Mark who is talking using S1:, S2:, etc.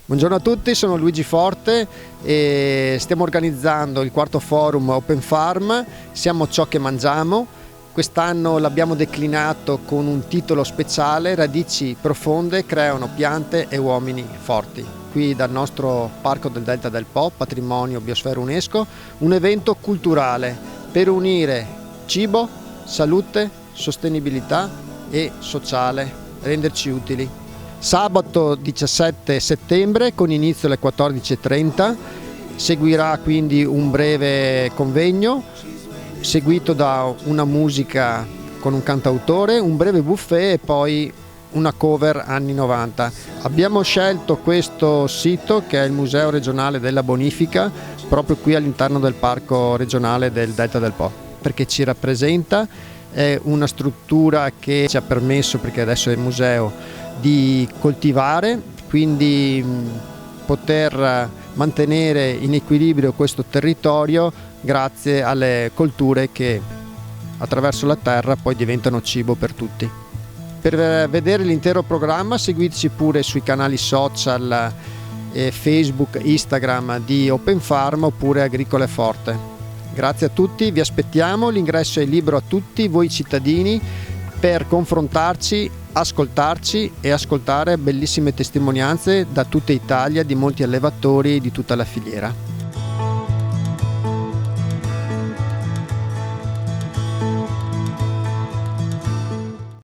S1: Buongiorno a tutti, sono Luigi Forte e stiamo organizzando il quarto forum Open Farm, siamo ciò che mangiamo. Quest'anno l'abbiamo declinato con un titolo speciale: Radici profonde creano piante e uomini forti. Qui dal nostro Parco del Delta del Po, patrimonio biosfera UNESCO, un evento culturale per unire cibo, salute, sostenibilità e sociale, renderci utili. Sabato 17 settembre con inizio alle 14:30 seguirà quindi un breve convegno seguito da una musica con un cantautore, un breve buffet e poi una cover anni 90. Abbiamo scelto questo sito che è il Museo Regionale della Bonifica proprio qui all'interno del Parco Regionale del Delta del Po, perché ci rappresenta, è una struttura che ci ha permesso, perché adesso è museo, di coltivare, quindi poter mantenere in equilibrio questo territorio grazie alle colture che attraverso la terra poi diventano cibo per tutti. Per vedere l'intero programma seguiteci pure sui canali social Facebook, Instagram di Open Farm oppure Agricole Forte. Grazie a tutti, vi aspettiamo, l'ingresso è libero a tutti voi cittadini per confrontarci, ascoltarci e ascoltare bellissime testimonianze da tutta Italia di molti allevatori di tutta la filiera.